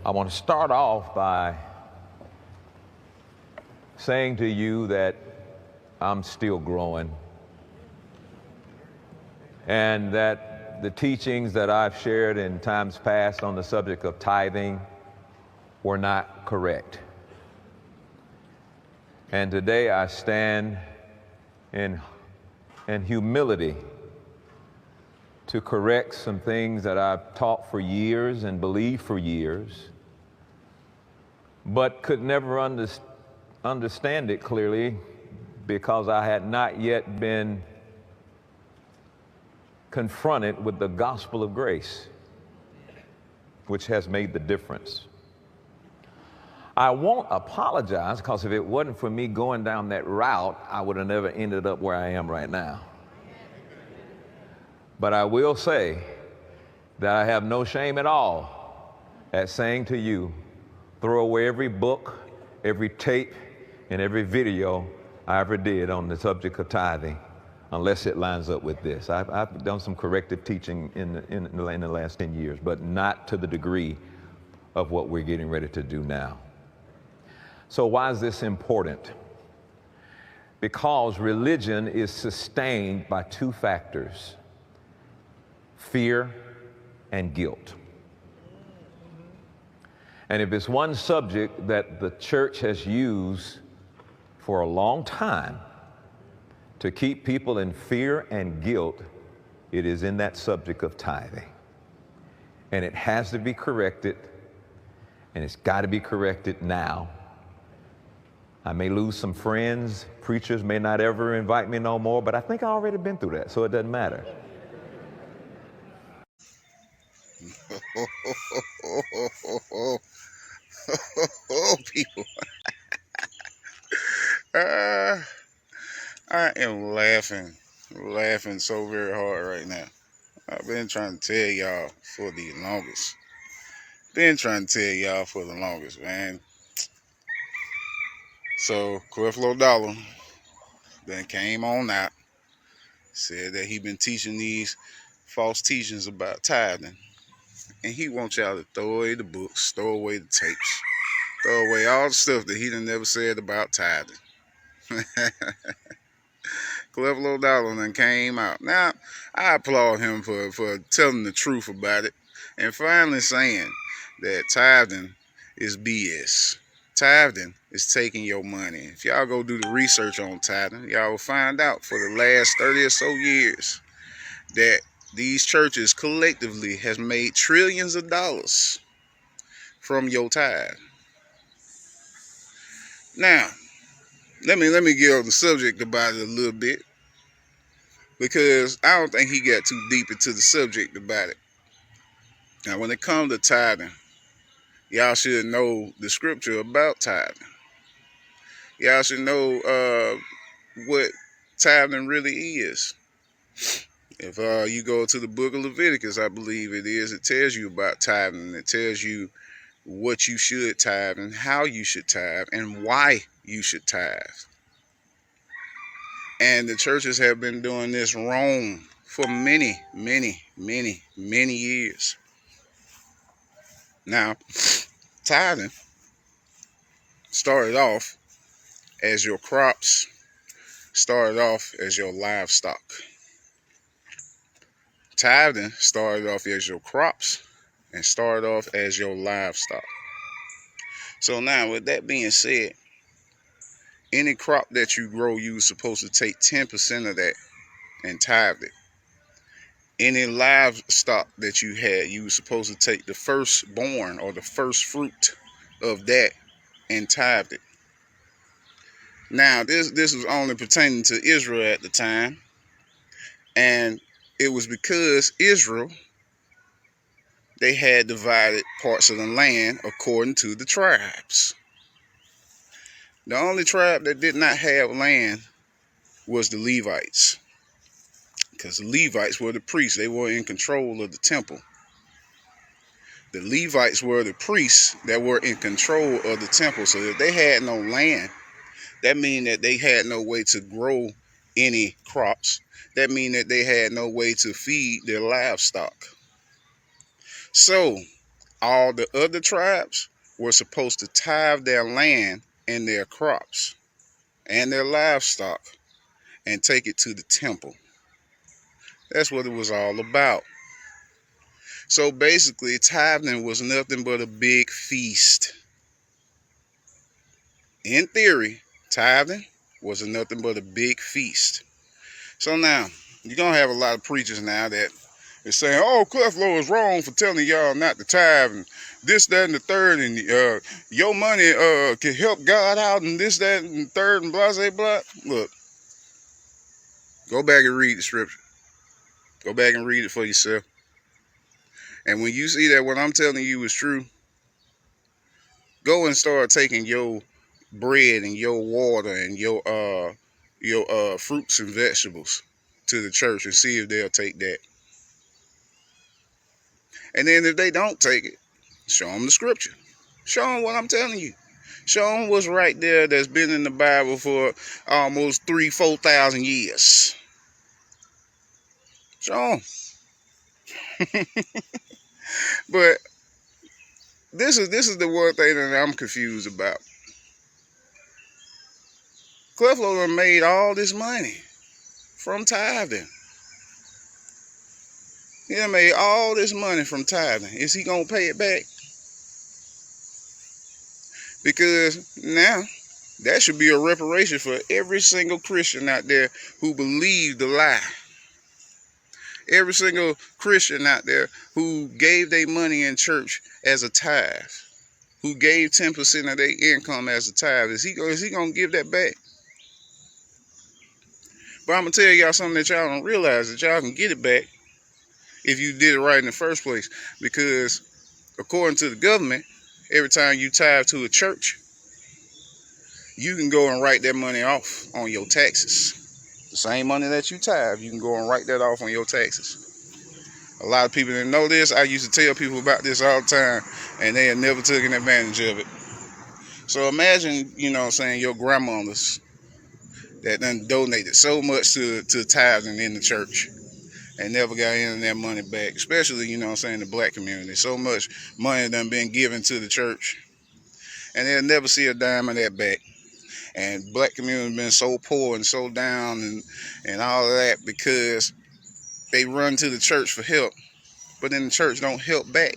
I want to start off by saying to you that I'm still growing, and that the teachings that I've shared in times past on the subject of tithing were not correct. And today I stand in humility to correct some things that I've taught for years and believed for years, but could never understand it clearly because I had not yet been confronted with the gospel of grace, which has made the difference. I won't apologize, because if it wasn't for me going down that route, I would have never ended up where I am right now. But I will say that I have no shame at all at saying to you, throw away every book, every tape, and every video I ever did on the subject of tithing, unless it lines up with this. I've done some corrective teaching in the last 10 years, but not to the degree of what we're getting ready to do now. So why is this important? Because religion is sustained by two factors: fear and guilt. And if it's one subject that the church has used for a long time to keep people in fear and guilt, it is in that subject of tithing. And it has to be corrected, and it's got to be corrected now. I may lose some friends, preachers may not ever invite me no more, but I think I've already been through that, so it doesn't matter. People. I am laughing so very hard right now. I've been trying to tell y'all for the longest. Man. So Cleflo Dollar then came on out, said that he been teaching these false teachings about tithing, and he wants y'all to throw away the books, throw away the tapes, throw away all the stuff that he done never said about tithing. Cleflo Dollar then came out. Now, I applaud him for telling the truth about it and finally saying that tithing is BS. Tithing is taking your money. If y'all go do the research on tithing, y'all will find out for the last 30 or so years that these churches collectively has made trillions of dollars from your tithe. Now, let me get on the subject about it a little bit, because I don't think he got too deep into the subject about it. Now, when it comes to tithing, y'all should know the scripture about tithing. Y'all should know what tithing really is. If you go to the book of Leviticus, I believe it is, it tells you about tithing. It tells you what you should tithe and how you should tithe and why you should tithe. And the churches have been doing this wrong for many years. Now, tithing started off as your crops, started off as your livestock. Tithing started off as your crops and started off as your livestock. So now, with that being said, any crop that you grow, you're supposed to take 10% of that and tithe it. Any livestock that you had, you were supposed to take the firstborn or the first fruit of that and tithe it. Now, this was only pertaining to Israel at the time, and it was because Israel, they had divided parts of the land according to the tribes. The only tribe that did not have land was the Levites, because the Levites were the priests. They were in control of the temple. The Levites were the priests that were in control of the temple. So if they had no land, that means that they had no way to grow any crops. That means that they had no way to feed their livestock. So All the other tribes were supposed to tithe their land and their crops and their livestock and take it to the temple. That's what it was all about. So basically, tithing was nothing but a big feast. In theory, tithing was nothing but a big feast. So now, you're going to have a lot of preachers now that is saying, oh, Cleflo is wrong for telling y'all not to tithe and this, that, and the third, and your money can help God out and this, that, and the third, and blah, blah, blah. Look, go back and read the scripture. Go back and read it for yourself. And when you see that what I'm telling you is true, go and start taking your bread and your water and your fruits and vegetables to the church and see if they'll take that. And then if they don't take it, show them the scripture. Show them what I'm telling you. Show them what's right there that's been in the Bible for almost 3,000-4,000 years. Show them. But this is the one thing that I'm confused about. Cleflo done made all this money from tithing. He done made all this money from tithing. Is he going to pay it back? Because now that should be a reparation for every single Christian out there who believed the lie. Every single Christian out there who gave their money in church as a tithe, who gave 10% of their income as a tithe. Is he going to give that back? But I'm going to tell y'all something that y'all don't realize, that y'all can get it back if you did it right in the first place. Because according to the government, every time you tithe to a church, you can go and write that money off on your taxes. The same money that you tithe, you can go and write that off on your taxes. A lot of people didn't know this. I used to tell people about this all the time, and they had never taken advantage of it. So imagine, your grandmothers that done donated so much to tithing in the church and never got any of their money back, especially, the black community. So much money done been given to the church, and they'll never see a dime of that back. And black community been so poor and so down and all of that because they run to the church for help, but then the church don't help back.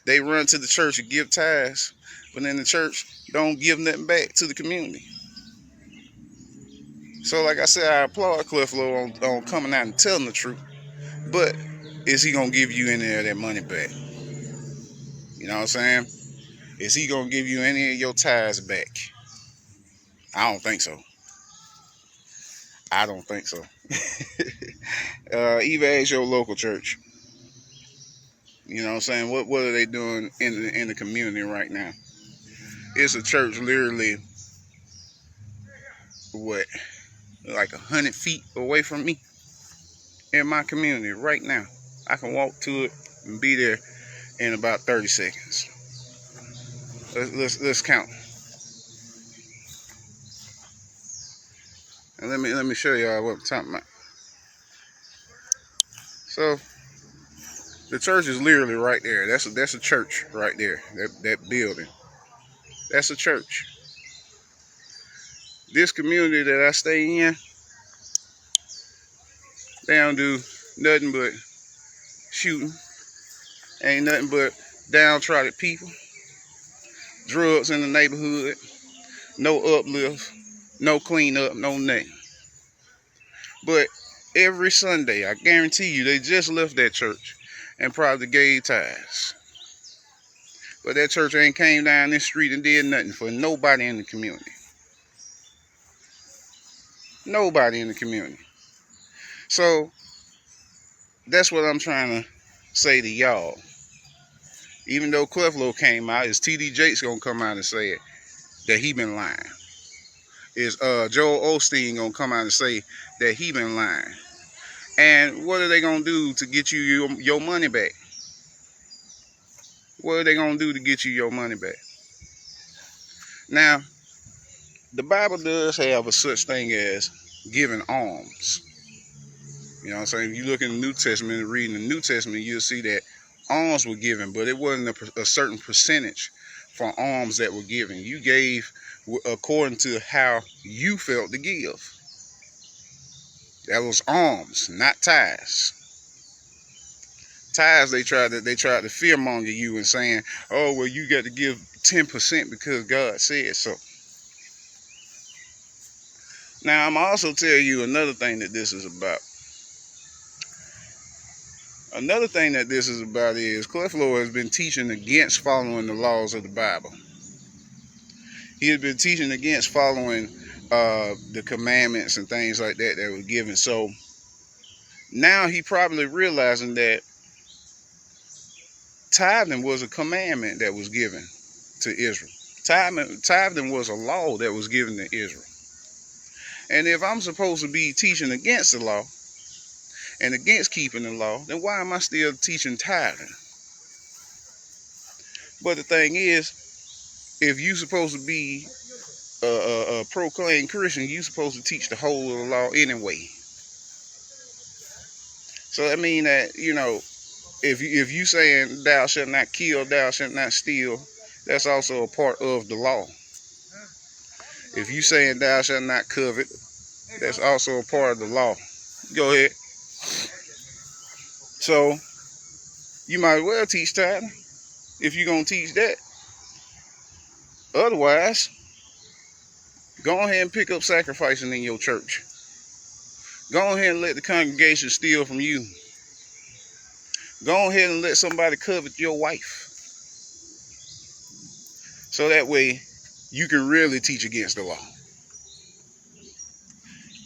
They run to the church and give tithes, but then the church don't give nothing back to the community. So like I said, I applaud Cleflo on coming out and telling the truth, but is he going to give you any of that money back? You know what I'm saying? Is he going to give you any of your tithes back? I don't think so. I don't think so. Even ask your local church. You know what I'm saying? What are they doing in the community right now? It's a church literally, like 100 feet away from me in my community right now. I can walk to it and be there in about 30 seconds. Let's count. And let me show y'all what I'm talking about. So the church is literally right there. That's a church right there. That building. That's a church. This community that I stay in, they don't do nothing but shooting. Ain't nothing but downtrodden people. Drugs in the neighborhood. No uplift. No cleanup. No nothing. But every Sunday, I guarantee you, they just left that church and probably gave tithes. But that church ain't came down this street and did nothing for nobody in the community. Nobody in the community. So that's what I'm trying to say to y'all. Even though Cleflo came out, is TD Jakes gonna come out and say it, that he been lying? Is Joel Osteen gonna come out and say that he been lying? And what are they gonna do to get you your money back? What are they gonna do to get you your money back? Now, the Bible does have a such thing as giving alms. You know what I'm saying? If you look in the New Testament and reading the New Testament, you'll see that alms were given, but it wasn't a certain percentage for alms that were given. You gave according to how you felt to give. That was alms, not tithes. Tithes, they tried to fearmonger you and saying, oh, well, you got to give 10% because God said so. Now, I'm also tell you another thing that this is about. Another thing that this is about is Cleflo has been teaching against following the laws of the Bible. He has been teaching against following the commandments and things like that that were given. So now he probably realizing that tithing was a commandment that was given to Israel. Tithing was a law that was given to Israel. And if I'm supposed to be teaching against the law and against keeping the law, then why am I still teaching tithing? But the thing is, if you're supposed to be a proclaimed Christian, you're supposed to teach the whole of the law anyway. So that means that, if you saying thou shalt not kill, thou shalt not steal, that's also a part of the law. If you saying thou shalt not covet, that's also a part of the law. Go ahead. So you might as well teach tithing if you're gonna teach that. Otherwise, go ahead and pick up sacrificing in your church. Go ahead and let the congregation steal from you. Go ahead and let somebody covet your wife. So that way you can really teach against the law.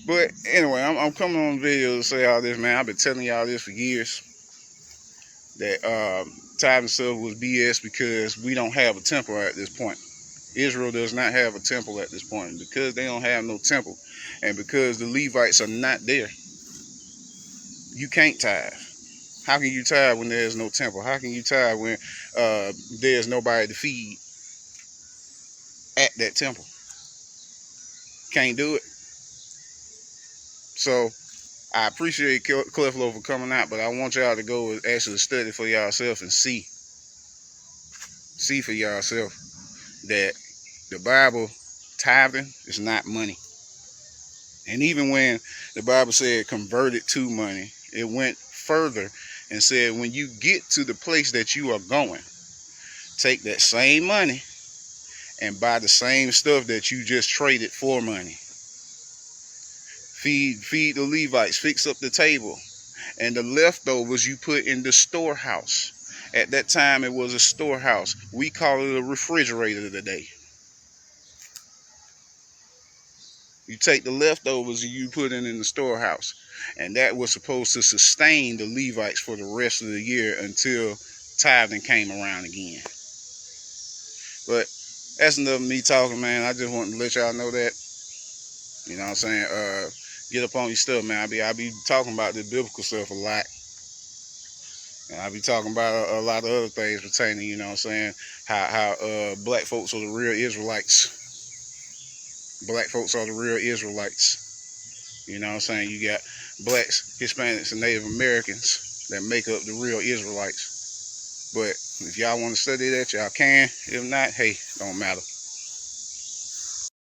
But anyway, I'm coming on video to say all this, man. I've been telling y'all this for years, that tithing stuff was BS because we don't have a temple at this point. Israel does not have a temple at this point. And because they don't have no temple, and because the Levites are not there, you can't tithe. How can you tithe when there's no temple? How can you tithe when there's nobody to feed at that temple? Can't do it. So I appreciate Cleflo for coming out, but I want y'all to go and actually study for yourself and see for yourself that the Bible, tithing is not money. And even when the Bible said convert it to money, it went further and said when you get to the place that you are going, take that same money and buy the same stuff that you just traded for money. Feed the Levites, fix up the table, and the leftovers you put in the storehouse. At that time, it was a storehouse. We call it a refrigerator today. You take the leftovers and you put it in the storehouse. And that was supposed to sustain the Levites for the rest of the year until tithing came around again. But that's enough of me talking, man. I just wanted to let y'all know that. You know what I'm saying? Get up on your stuff, man. I be talking about the biblical stuff a lot. And I be talking about a lot of other things pertaining, you know what I'm saying, how black folks are the real Israelites. Black folks are the real Israelites. You know what I'm saying? You got blacks, Hispanics, and Native Americans that make up the real Israelites. But if y'all want to study that, y'all can. If not, hey, don't matter.